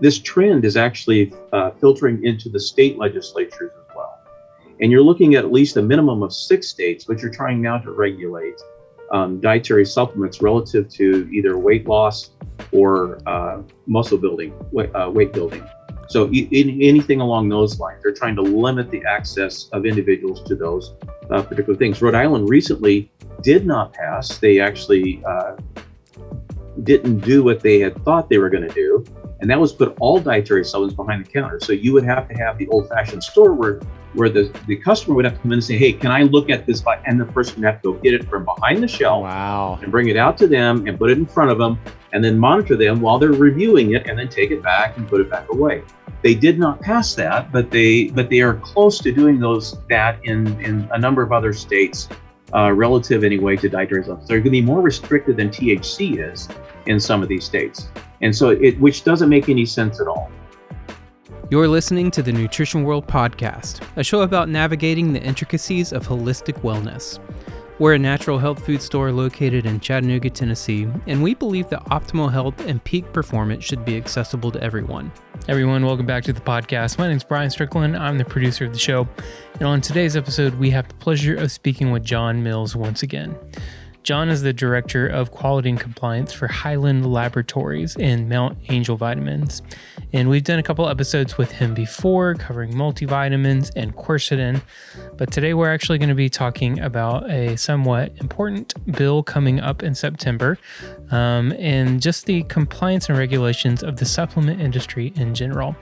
this trend is actually filtering into the state legislatures as well. And you're looking at least a minimum of 6 states, which are trying now to regulate dietary supplements relative to either weight loss or muscle building, weight building. So anything along those lines, they're trying to limit the access of individuals to those particular things. Rhode Island recently did not pass. They actually didn't do what they had thought they were going to do, and that was put all dietary supplements behind the counter. So you would have to have the old-fashioned store where the customer would have to come in and say, hey, can I look at this? And the person would have to go get it from behind the shelf. Wow. And bring it out to them and put it in front of them and then monitor them while they're reviewing it and then take it back and put it back away. They did not pass that, but they are close to doing that in a number of other states, relative anyway to dietary supplements. They're going to be more restricted than THC is in some of these states. And so which doesn't make any sense at all. You're listening to the Nutrition World Podcast, a show about navigating the intricacies of holistic wellness. We're a natural health food store located in Chattanooga, Tennessee, and we believe that optimal health and peak performance should be accessible to everyone. Everyone, welcome back to the podcast. My name is Brian Strickland. I'm the producer of the show. And on today's episode, we have the pleasure of speaking with John Mills once again. John is the Director of Quality and Compliance for Highland Laboratories and Mount Angel Vitamins. And we've done a couple episodes with him before covering multivitamins and quercetin. But today we're actually going to be talking about a somewhat important bill coming up in September, and just the compliance and regulations of the supplement industry in general.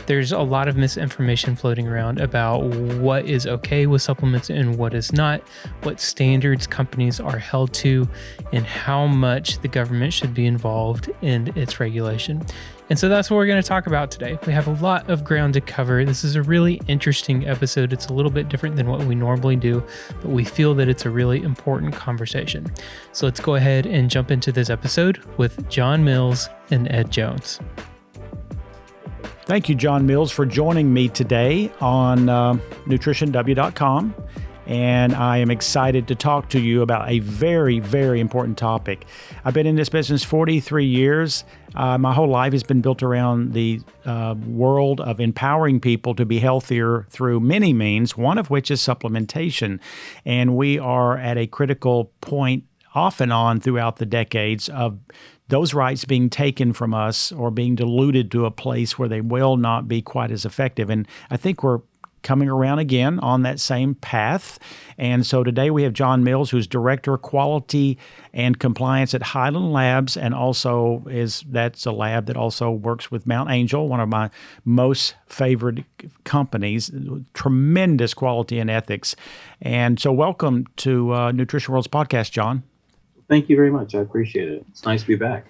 There's a lot of misinformation floating around about what is okay with supplements and what is not, what standards companies are held to, and how much the government should be involved in its regulation. And so that's what we're going to talk about today. We have a lot of ground to cover. This is a really interesting episode. It's a little bit different than what we normally do, but we feel that it's a really important conversation. So let's go ahead and jump into this episode with John Mills and Ed Jones. Thank you, John Mills, for joining me today on nutritionw.com. And I am excited to talk to you about a very, very important topic. I've been in this business 43 years. My whole life has been built around the world of empowering people to be healthier through many means, one of which is supplementation. And we are at a critical point off and on throughout the decades of those rights being taken from us or being diluted to a place where they will not be quite as effective. And I think we're coming around again on that same path. And so today we have John Mills, who's Director of Quality and Compliance at Highland Labs, and also that's a lab that also works with Mount Angel, one of my most favorite companies, tremendous quality and ethics. And so welcome to Nutrition World's podcast, John. Thank you very much. I appreciate it. It's nice to be back.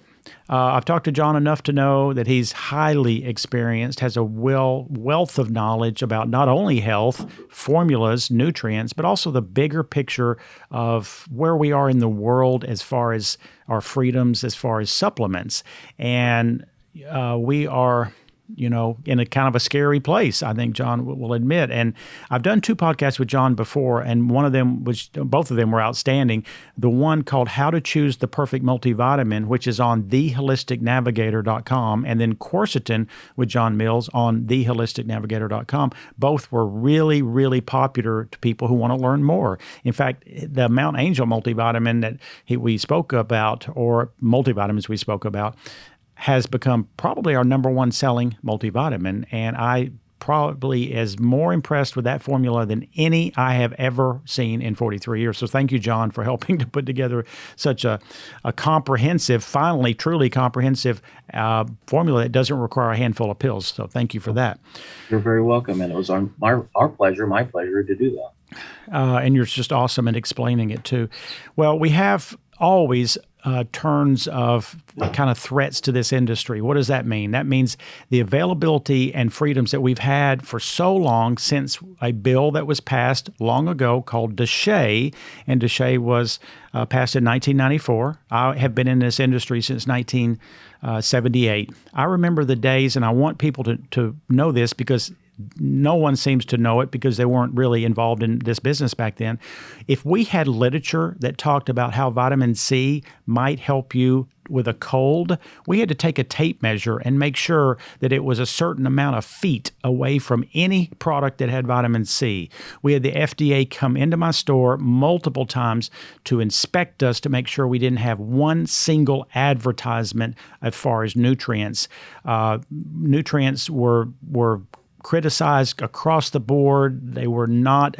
I've talked to John enough to know that he's highly experienced, has a wealth of knowledge about not only health, formulas, nutrients, but also the bigger picture of where we are in the world as far as our freedoms, as far as supplements. And we are, in a kind of a scary place, I think John will admit. And I've done 2 podcasts with John before, and both of them were outstanding. The one called How to Choose the Perfect Multivitamin, which is on theholisticnavigator.com, and then Quercetin with John Mills on theholisticnavigator.com. Both were really, really popular to people who want to learn more. In fact, the Mount Angel multivitamin that we spoke about, or multivitamins we spoke about, has become probably our number 1 selling multivitamin, and I probably is more impressed with that formula than any I have ever seen in 43 years. So thank you, John, for helping to put together such a comprehensive, finally truly comprehensive formula that doesn't require a handful of pills. So thank you for that. You're very welcome, and it was our pleasure, my pleasure to do that. And you're just awesome at explaining it too. Well, we have always turns of kind of threats to this industry. What does that mean? That means the availability and freedoms that we've had for so long since a bill that was passed long ago called DSHEA, and DSHEA was passed in 1994. I have been in this industry since 1978. I remember the days, and I want people to know this because no one seems to know it because they weren't really involved in this business back then. If we had literature that talked about how vitamin C might help you with a cold, we had to take a tape measure and make sure that it was a certain amount of feet away from any product that had vitamin C. We had the FDA come into my store multiple times to inspect us to make sure we didn't have one single advertisement as far as nutrients. Nutrients were criticized across the board. They were not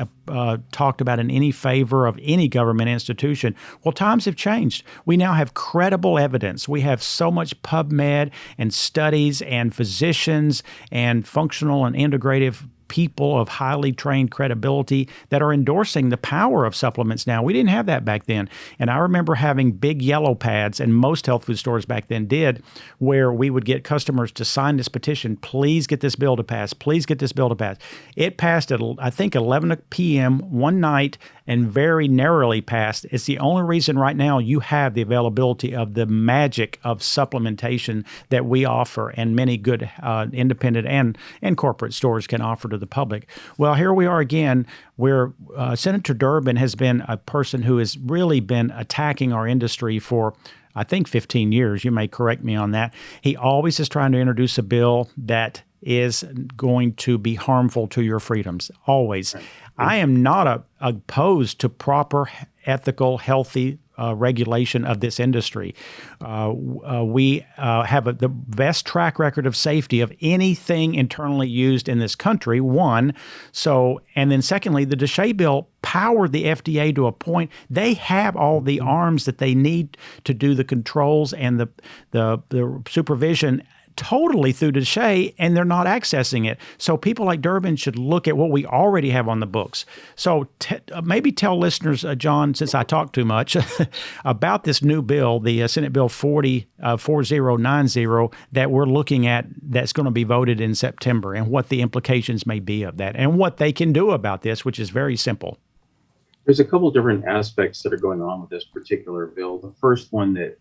talked about in any favor of any government institution. Well, times have changed. We now have credible evidence. We have so much PubMed and studies and physicians and functional and integrative people of highly trained credibility that are endorsing the power of supplements now. We didn't have that back then. And I remember having big yellow pads, and most health food stores back then did, where we would get customers to sign this petition, please get this bill to pass, please get this bill to pass. It passed at, I think, 11 p.m. one night and very narrowly passed. It's the only reason right now you have the availability of the magic of supplementation that we offer and many good independent and corporate stores can offer to the public. Well, here we are again, where Senator Durbin has been a person who has really been attacking our industry for, I think, 15 years. You may correct me on that. He always is trying to introduce a bill that is going to be harmful to your freedoms, always. Right. I am not opposed to proper, ethical, healthy regulation of this industry. We have the best track record of safety of anything internally used in this country, one. So, and then secondly, the DeShay bill powered the FDA to a point. They have all the arms that they need to do the controls and the supervision totally through DeShay, and they're not accessing it. So people like Durbin should look at what we already have on the books. So maybe tell listeners, John, since I talk too much, about this new bill, the Senate Bill 4090, that we're looking at, that's going to be voted in September, and what the implications may be of that, and what they can do about this, which is very simple. There's a couple different aspects that are going on with this particular bill. The first one that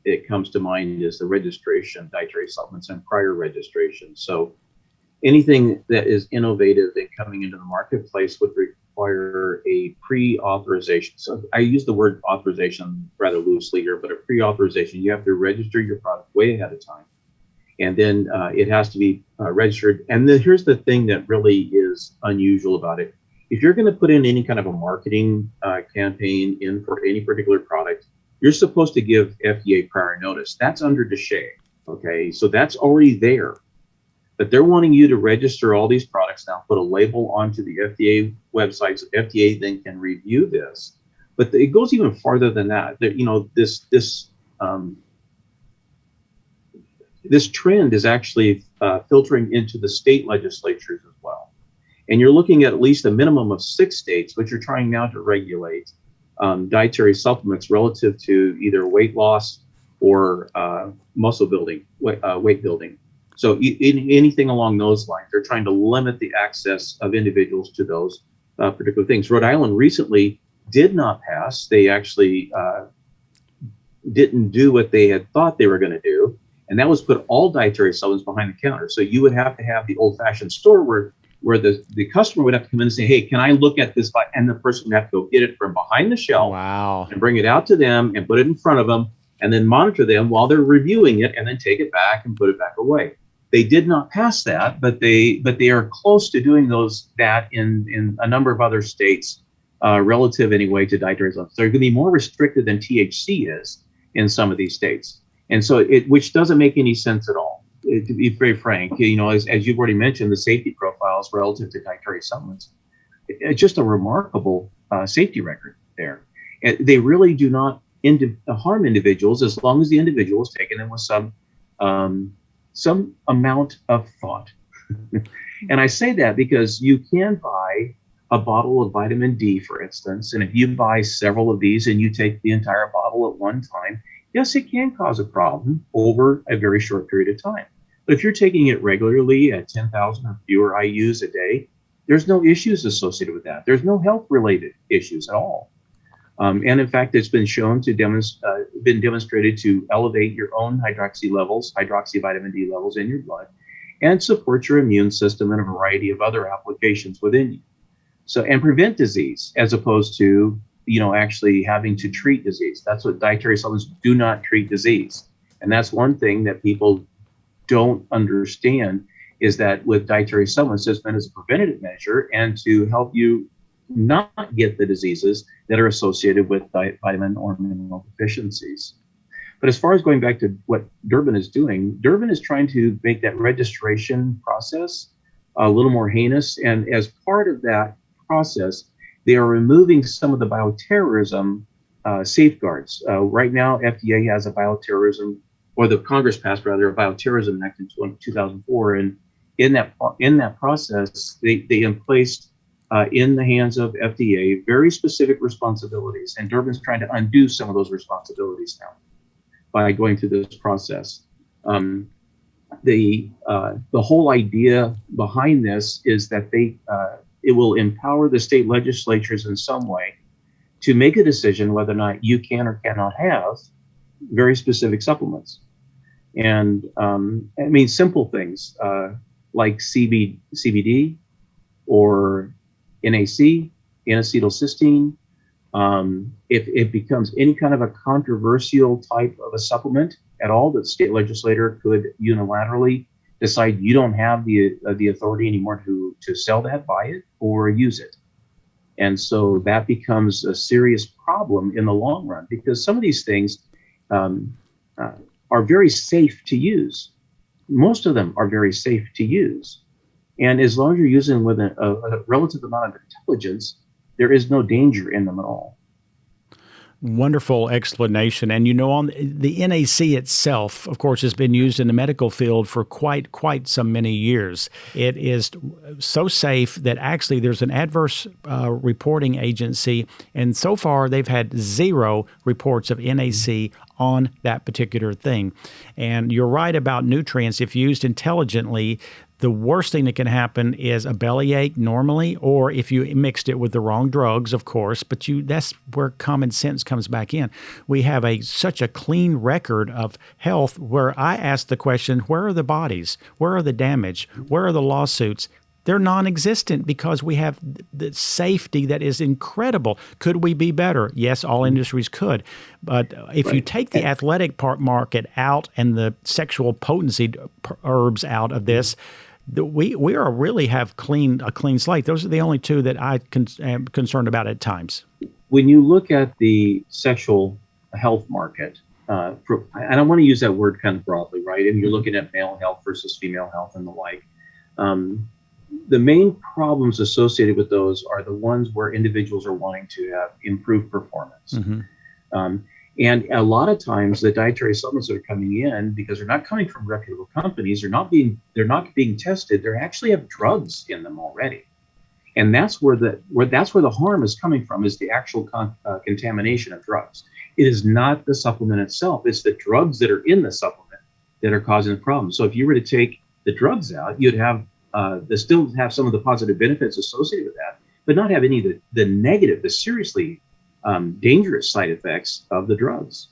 it comes to mind is the registration of dietary supplements and prior registration. So anything that is innovative and coming into the marketplace would require a pre-authorization. So I use the word authorization rather loosely here, but a pre-authorization, you have to register your product way ahead of time. And then it has to be registered. And then here's the thing that really is unusual about it. If you're going to put in any kind of a marketing campaign in for any particular product, you're supposed to give FDA prior notice. That's under DeShay, okay? So that's already there. But they're wanting you to register all these products now, put a label onto the FDA website so FDA then can review this. But it goes even farther than that. This trend is actually filtering into the state legislatures as well. And you're looking at least a minimum of 6 states, which are trying now to regulate dietary supplements relative to either weight loss or muscle building, weight building. So anything along those lines, they're trying to limit the access of individuals to those particular things. Rhode Island recently did not pass. They actually didn't do what they had thought they were going to do, and that was put all dietary supplements behind the counter. So you would have to have the old-fashioned store where the customer would have to come in and say, hey, can I look at this? And the person would have to go get it from behind the shelf. Wow. And bring it out to them and put it in front of them and then monitor them while they're reviewing it and then take it back and put it back away. They did not pass that, but they are close to doing that in a number of other states, relative anyway to dietary supplements. They're going to be more restricted than THC is in some of these states. And so which doesn't make any sense at all. To be very frank, as you've already mentioned, the safety profiles relative to dietary supplements, it's just a remarkable safety record there. And they really do not harm individuals as long as the individual is taking them with some amount of thought. And I say that because you can buy a bottle of vitamin D, for instance, and if you buy several of these and you take the entire bottle at one time, yes, it can cause a problem over a very short period of time. But if you're taking it regularly at 10,000 or fewer IUs a day, there's no issues associated with that. There's no health-related issues at all. And in fact, it's been shown to been demonstrated to elevate your own hydroxyvitamin D levels in your blood, and support your immune system and a variety of other applications within you. So, and prevent disease, as opposed to actually having to treat disease. That's what dietary supplements do not treat disease. And that's one thing that people don't understand, is that with dietary supplements, it's meant as a preventative measure and to help you not get the diseases that are associated with vitamin or mineral deficiencies. But as far as going back to what Durbin is doing, Durbin is trying to make that registration process a little more heinous. And as part of that process, they are removing some of the bioterrorism safeguards. Right now, FDA has a bioterrorism, or the Congress passed rather, a bioterrorism act in 2004. And in that process, they placed in the hands of FDA very specific responsibilities. And Durbin's trying to undo some of those responsibilities now by going through this process. The whole idea behind this is that it will empower the state legislatures in some way to make a decision whether or not you can or cannot have very specific supplements. And simple things like CBD or NAC, N-acetylcysteine. If it becomes any kind of a controversial type of a supplement at all, that the state legislator could unilaterally decide you don't have the authority anymore to sell that, buy it, or use it. And so that becomes a serious problem in the long run, because some of these things are very safe to use. Most of them are very safe to use. And as long as you're using them with a relative amount of intelligence, there is no danger in them at all. Wonderful explanation. And on the NAC itself, of course, has been used in the medical field for quite some many years. It is so safe that actually there's an adverse reporting agency, and so far they've had 0 reports of NAC on that particular thing. And you're right about nutrients. If used intelligently, the worst thing that can happen is a bellyache normally, or if you mixed it with the wrong drugs, of course, but that's where common sense comes back in. We have such a clean record of health where I ask the question, where are the bodies? Where are the damage? Where are the lawsuits? They're non-existent because we have the safety that is incredible. Could we be better? Yes, all industries could. But if you take the athletic market out and the sexual potency herbs out of this, we really have a clean slate. Those are the only two that I am concerned about at times. When you look at the sexual health market, and I want to use that word kind of broadly, right? And you're looking at male health versus female health and the like. The main problems associated with those are the ones where individuals are wanting to have improved performance. Mm-hmm. And a lot of times the dietary supplements that are coming in, because they're not coming from reputable companies, they're not being tested. They actually have drugs in them already. And that's where the harm is coming from, is the actual contamination of drugs. It is not the supplement itself. It's the drugs that are in the supplement that are causing the problem. So if you were to take the drugs out, you'd have they still have some of the positive benefits associated with that, but not have any of the negative, the seriously dangerous side effects of the drugs.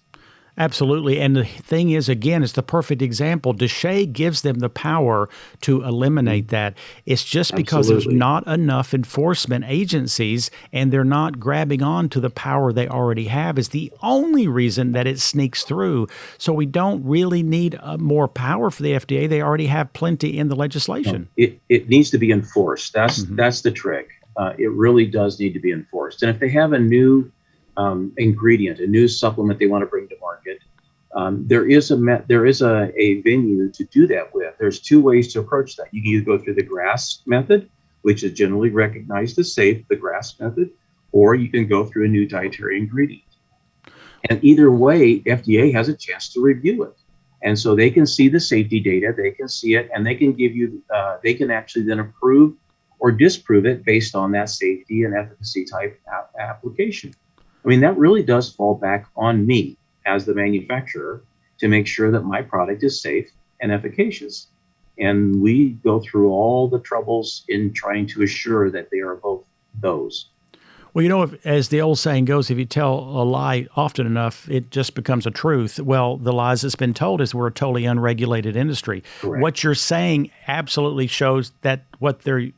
Absolutely. And the thing is, again, it's the perfect example. DSHEA gives them the power to eliminate that. It's just because there's not enough enforcement agencies, and they're not grabbing on to the power they already have is the only reason that it sneaks through. So we don't really need more power for the FDA. They already have plenty in the legislation. It needs to be enforced. That's the trick. It really does need to be enforced. And if they have a new ingredient, a new supplement they want to bring to market, there is a venue to do that with. There's 2 ways to approach that. You can either go through the GRAS method, which is generally recognized as safe, the GRAS method, or you can go through a new dietary ingredient. And either way, FDA has a chance to review it. And so they can see the safety data, they can see it, and they can give you, they can actually then approve or disprove it based on that safety and efficacy type application. I mean, that really does fall back on me as the manufacturer to make sure that my product is safe and efficacious. And we go through all the troubles in trying to assure that they are both those. Well, as the old saying goes, if you tell a lie often enough, it just becomes a truth. Well, the lies that's been told is we're a totally unregulated industry. Correct. What you're saying absolutely shows that what they're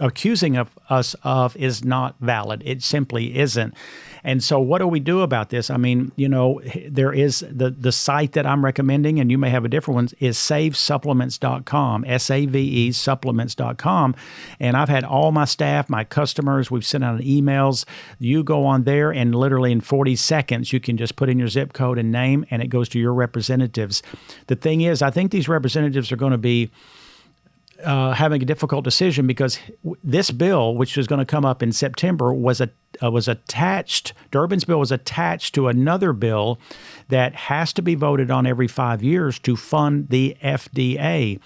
accusing us of is not valid. It simply isn't. And so what do we do about this? I mean, there is the site that I'm recommending, and you may have a different one, is savesupplements.com, SAVE supplements.com. And I've had all my staff, my customers, we've sent out emails. You go on there and literally in 40 seconds, you can just put in your zip code and name, and it goes to your representatives. The thing is, I think these representatives are going to be having a difficult decision because this bill, which was going to come up in September, was attached. Durbin's bill was attached to another bill that has to be voted on every 5 years to fund the FDA.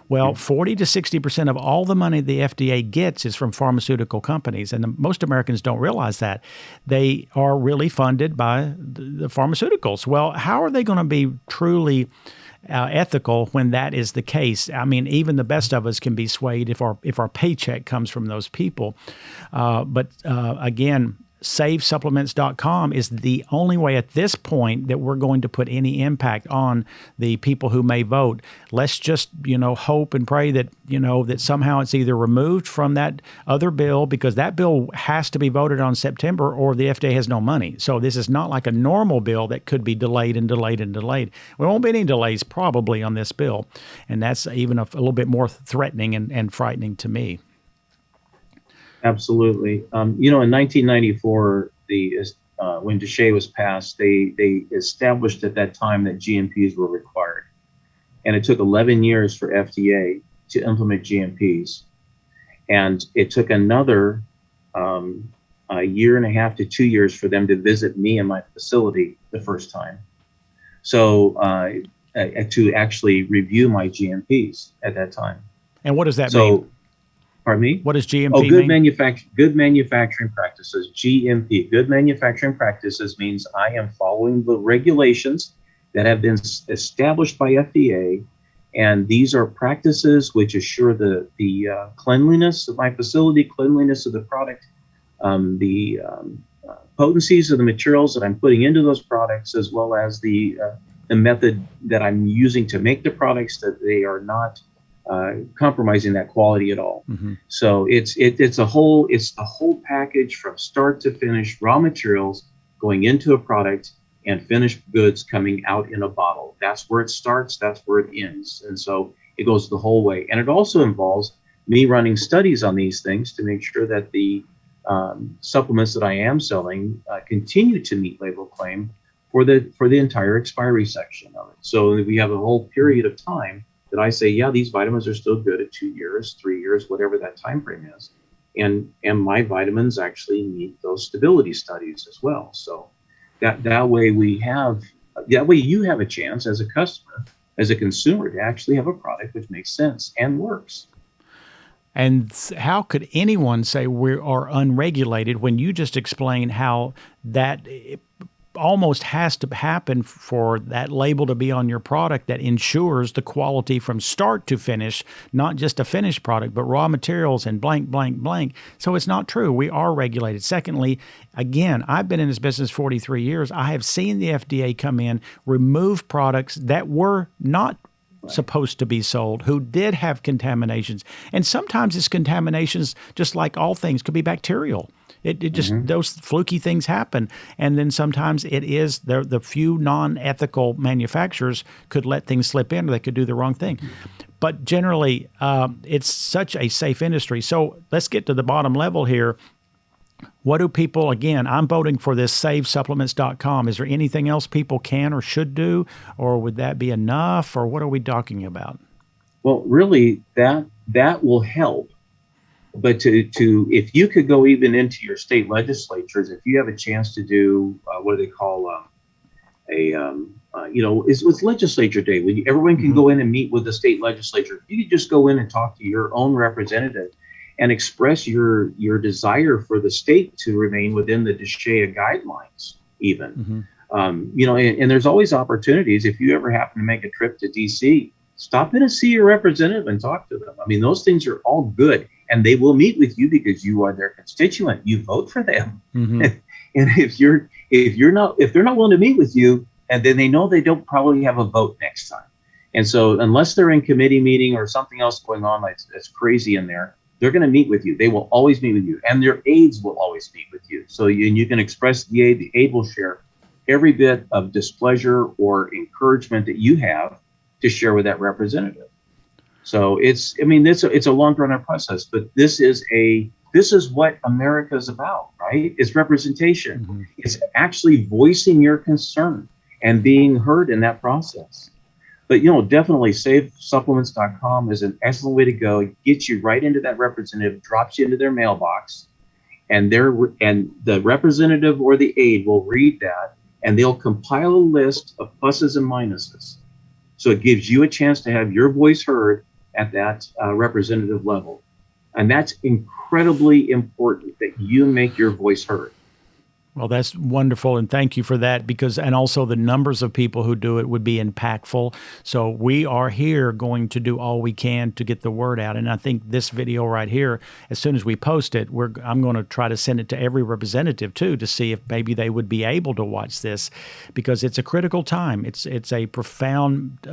Well, 40 to 60% of all the money the FDA gets is from pharmaceutical companies, and most Americans don't realize that. They are really funded by the pharmaceuticals. Well, how are they going to be truly ethical when that is the case? I mean, even the best of us can be swayed if our paycheck comes from those people. But again, savesupplements.com is the only way at this point that we're going to put any impact on the people who may vote. Let's just, hope and pray that, that somehow it's either removed from that other bill, because that bill has to be voted on September or the FDA has no money. So this is not like a normal bill that could be delayed and delayed and delayed. There won't be any delays probably on this bill. And that's even a little bit more threatening and frightening to me. Absolutely. In 1994, when DSHEA was passed, they established at that time that GMPs were required. And it took 11 years for FDA to implement GMPs. And it took another a year and a half to 2 years for them to visit me in my facility the first time. So to actually review my GMPs at that time. And what does that mean? Pardon me? What does GMP mean? Good manufacturing practices, GMP. Good manufacturing practices means I am following the regulations that have been established by FDA, and these are practices which assure the cleanliness of my facility, cleanliness of the product, the potencies of the materials that I'm putting into those products, as well as the method that I'm using to make the products, that they are not compromising that quality at all. Mm-hmm. So it's the whole package from start to finish, raw materials going into a product and finished goods coming out in a bottle. That's where it starts, that's where it ends. And so it goes the whole way. And it also involves me running studies on these things to make sure that the supplements that I am selling continue to meet label claim for the entire expiry section of it. So we have a whole period of time that I say, yeah, these vitamins are still good at 2 years, 3 years, whatever that time frame is. And my vitamins actually meet those stability studies as well. So that way you have a chance as a customer, as a consumer, to actually have a product which makes sense and works. And how could anyone say we are unregulated when you just explained how that almost has to happen for that label to be on your product that ensures the quality from start to finish, not just a finished product, but raw materials and blank, blank, blank. So it's not true. We are regulated. Secondly, again, I've been in this business 43 years. I have seen the FDA come in, remove products that were not supposed to be sold, who did have contaminations. And sometimes it's contaminations, just like all things, could be bacterial. It just, mm-hmm. Those fluky things happen. And then sometimes it is the few non-ethical manufacturers could let things slip in, or they could do the wrong thing. But generally, it's such a safe industry. So let's get to the bottom level here. What do people, again, I'm voting for this savesupplements.com. Is there anything else people can or should do, or would that be enough, or what are we talking about? Well, really, that will help. But to if you could go even into your state legislatures, if you have a chance to do what do they call it's legislature day, when everyone can mm-hmm. go in and meet with the state legislature. If you could just go in and talk to your own representative and express your desire for the state to remain within the DSHEA guidelines, even. Mm-hmm. And there's always opportunities. If you ever happen to make a trip to DC, stop in and see your representative and talk to them. I mean, those things are all good. And they will meet with you because you are their constituent. You vote for them. Mm-hmm. And if they're not willing to meet with you, and then they know they don't probably have a vote next time. And so unless they're in committee meeting or something else going on that's crazy in there, they're going to meet with you. They will always meet with you, and their aides will always meet with you. So you can express the aide. The aide will share every bit of displeasure or encouragement that you have to share with that representative. So it's a long drawn out process, but this is what America is about, right? It's representation. Mm-hmm. It's actually voicing your concern and being heard in that process. But, definitely SafeSupplements.com is an excellent way to go. It gets you right into that representative, drops you into their mailbox, and the representative or the aide will read that, and they'll compile a list of pluses and minuses. So it gives you a chance to have your voice heard at that representative level. And that's incredibly important that you make your voice heard. Well, that's wonderful, and thank you for that, and also the numbers of people who do it would be impactful. So we are here going to do all we can to get the word out, and I think this video right here, as soon as we post it, I'm going to try to send it to every representative too to see if maybe they would be able to watch this, because it's a critical time. It's a profound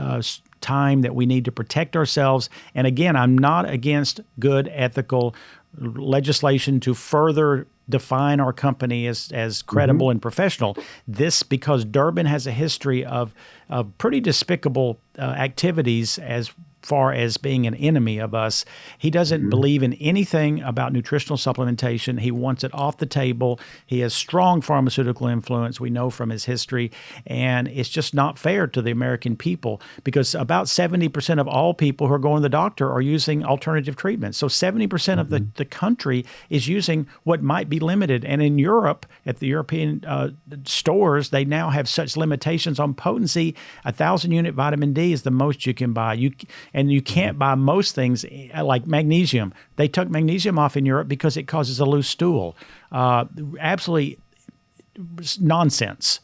time that we need to protect ourselves. And again, I'm not against good ethical legislation to further define our company as credible and professional. This, because Durbin has a history of pretty despicable activities as far as being an enemy of us. He doesn't believe in anything about nutritional supplementation. He wants it off the table. He has strong pharmaceutical influence, we know from his history, and it's just not fair to the American people, because about 70% of all people who are going to the doctor are using alternative treatments. So 70% of the country is using what might be limited. And in Europe, at the European stores, they now have such limitations on potency. 1,000-unit vitamin D is the most you can buy. And you can't buy most things like magnesium. They took magnesium off in Europe because it causes a loose stool. Absolutely nonsense.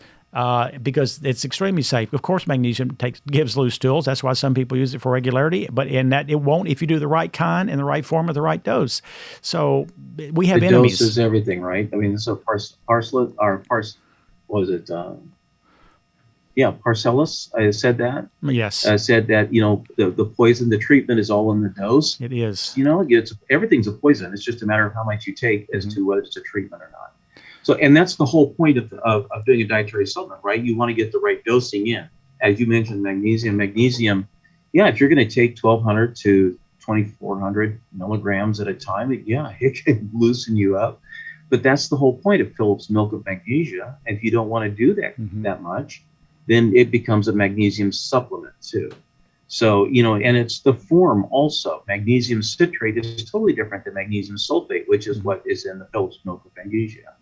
Because it's extremely safe. Of course, magnesium gives loose stools. That's why some people use it for regularity. But in that, it won't if you do the right kind in the right form with the right dose. So we have enemies. The dose is everything, right? I mean, so Parcellus, I said that. Yes. I said that, the poison, the treatment is all in the dose. It is. Everything's a poison. It's just a matter of how much you take as to whether it's a treatment or not. So, and that's the whole point of doing a dietary supplement, right? You want to get the right dosing in. As you mentioned, magnesium, if you're going to take 1,200 to 2,400 milligrams at a time, it can loosen you up. But that's the whole point of Phillips milk of magnesia. And if you don't want to do that much, then it becomes a magnesium supplement too. So, and it's the form also. Magnesium citrate is totally different than magnesium sulfate, which is what is in the Phillips milk of magnesia.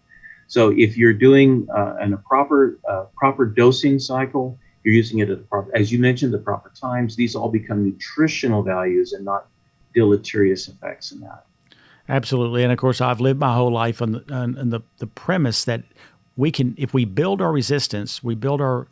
So if you're doing a proper dosing cycle, you're using it at the proper, as you mentioned, the proper times, these all become nutritional values and not deleterious effects in that. Absolutely. And of course, I've lived my whole life on the premise that we can, if we build our resistance, we build our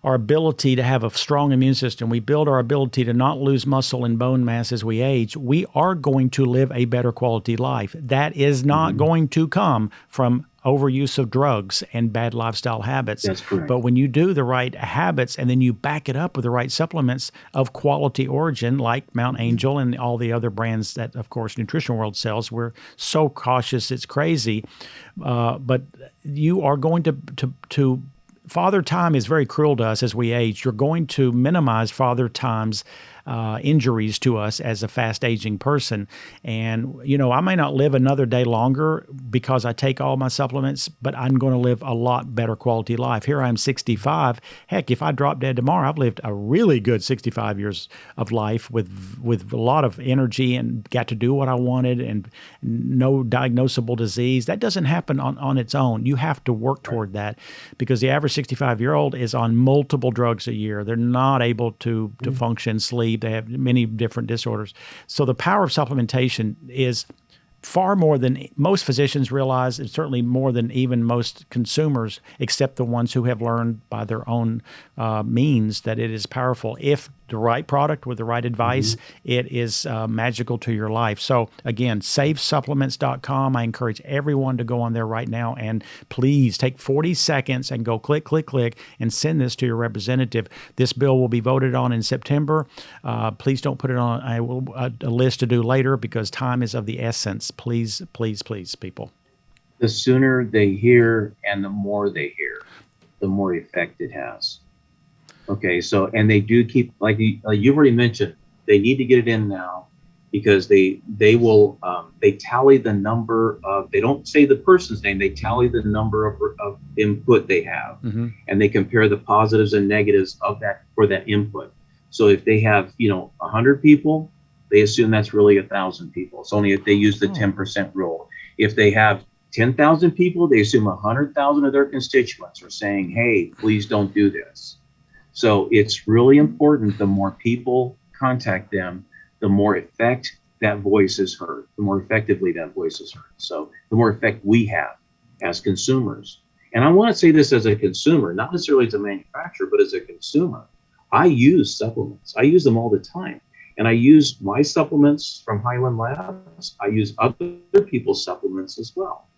ability to have a strong immune system, we build our ability to not lose muscle and bone mass as we age, we are going to live a better quality life. That is not going to come from overuse of drugs and bad lifestyle habits. That's correct. But when you do the right habits and then you back it up with the right supplements of quality origin, like Mount Angel and all the other brands that, of course, Nutrition World sells, we're so cautious it's crazy. But you are going to Father Time is very cruel to us as we age. You're going to minimize Father Time's injuries to us as a fast-aging person. And, I may not live another day longer because I take all my supplements, but I'm going to live a lot better quality life. Here I am 65. Heck, if I drop dead tomorrow, I've lived a really good 65 years of life with a lot of energy and got to do what I wanted and no diagnosable disease. That doesn't happen on its own. You have to work toward that, because the average 65-year-old is on multiple drugs a year. They're not able to function, sleep. They have many different disorders. So the power of supplementation is far more than most physicians realize, and certainly more than even most consumers, except the ones who have learned by their own means that it is powerful if the right product with the right advice, it is magical to your life. So again, savesupplements.com. I encourage everyone to go on there right now and please take 40 seconds and go click, click, click and send this to your representative. This bill will be voted on in September. Please don't put it on a list to do later because time is of the essence. Please, please, please, people. The sooner they hear and the more they hear, the more effect it has. Okay, so, and they do keep, like you've already mentioned, they need to get it in now because they will, they tally the number of, they don't say the person's name, they tally the number of input they have. And they compare the positives and negatives of that for that input. So if they have, 100 people, they assume that's really 1,000 people. It's only if they use the 10% rule. If they have 10,000 people, they assume 100,000 of their constituents are saying, hey, please don't do this. So it's really important. The more people contact them, the more effect that voice is heard, the more effectively that voice is heard. So the more effect we have as consumers. And I want to say this as a consumer, not necessarily as a manufacturer, but as a consumer. I use supplements. I use them all the time. And I use my supplements from Highland Labs. I use other people's supplements as well.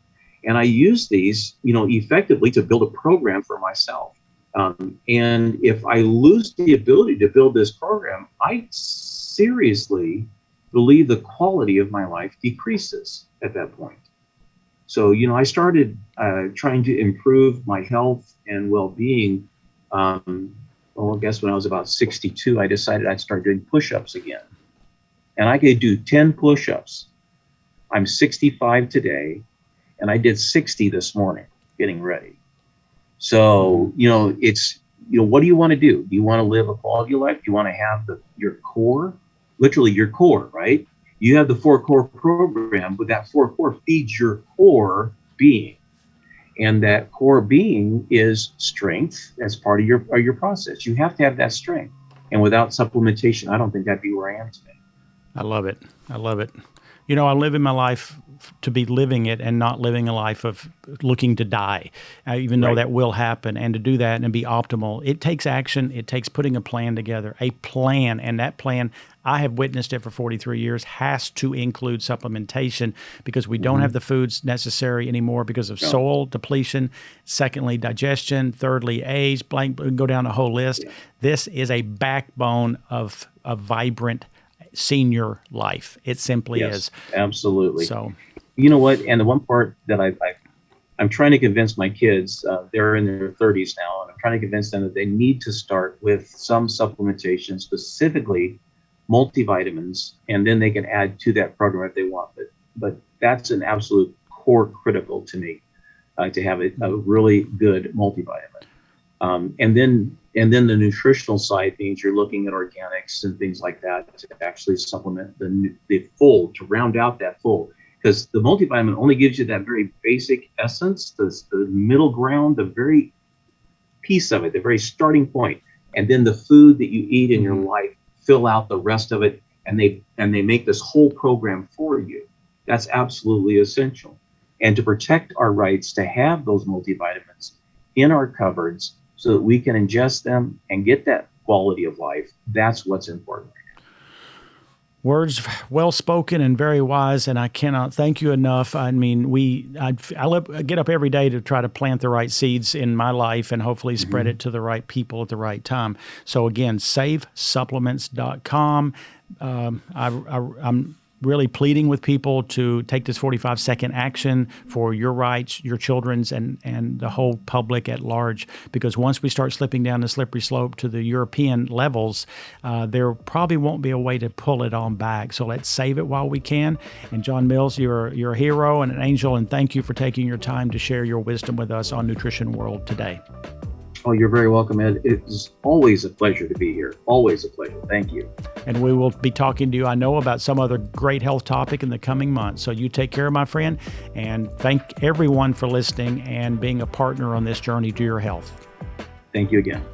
And I use these, effectively to build a program for myself. And if I lose the ability to build this program, I seriously believe the quality of my life decreases at that point. So, I started trying to improve my health and well-being. I guess when I was about 62, I decided I'd start doing push-ups again. And I could do 10 push-ups. I'm 65 today, and I did 60 this morning getting ready. So, it's, what do you want to do? Do you want to live a quality of life? Do you want to have your core, literally your core, right? You have the 4 core program, but that 4 core feeds your core being. And that core being is strength as part of your process. You have to have that strength. And without supplementation, I don't think I'd be where I am today. I love it. I love it. I live in my life to be living it and not living a life of looking to die, even though that will happen. And to do that and be optimal, it takes action. It takes putting a plan together, a plan. And that plan, I have witnessed it for 43 years, has to include supplementation because we don't have the foods necessary anymore because of soil depletion. Secondly, digestion. Thirdly, age. Go down a whole list. Yeah. This is a backbone of a vibrant senior life. It simply is. Absolutely. So, you know what? And the one part that I'm trying to convince my kids, they're in their 30s now, and I'm trying to convince them that they need to start with some supplementation, specifically multivitamins, and then they can add to that program if they want. But that's an absolute core critical to me, to have a really good multivitamin. And then the nutritional side means you're looking at organics and things like that to actually supplement the full, to round out that full. Because the multivitamin only gives you that very basic essence, the middle ground, the very piece of it, the very starting point. And then the food that you eat in your life fill out the rest of it, and they make this whole program for you. That's absolutely essential. And to protect our rights to have those multivitamins in our cupboards, so that we can ingest them and get that quality of life. That's what's important. Words well spoken and very wise, and I cannot thank you enough. I mean, I get up every day to try to plant the right seeds in my life and hopefully spread it to the right people at the right time. So again, savesupplements.com. I'm really pleading with people to take this 45-second action for your rights, your children's, and the whole public at large. Because once we start slipping down the slippery slope to the European levels, there probably won't be a way to pull it on back. So let's save it while we can. And John Mills, you're a hero and an angel, and thank you for taking your time to share your wisdom with us on Nutrition World today. Oh, you're very welcome, Ed. It's always a pleasure to be here. Always a pleasure. Thank you. And we will be talking to you, I know, about some other great health topic in the coming months. So you take care, my friend, and thank everyone for listening and being a partner on this journey to your health. Thank you again.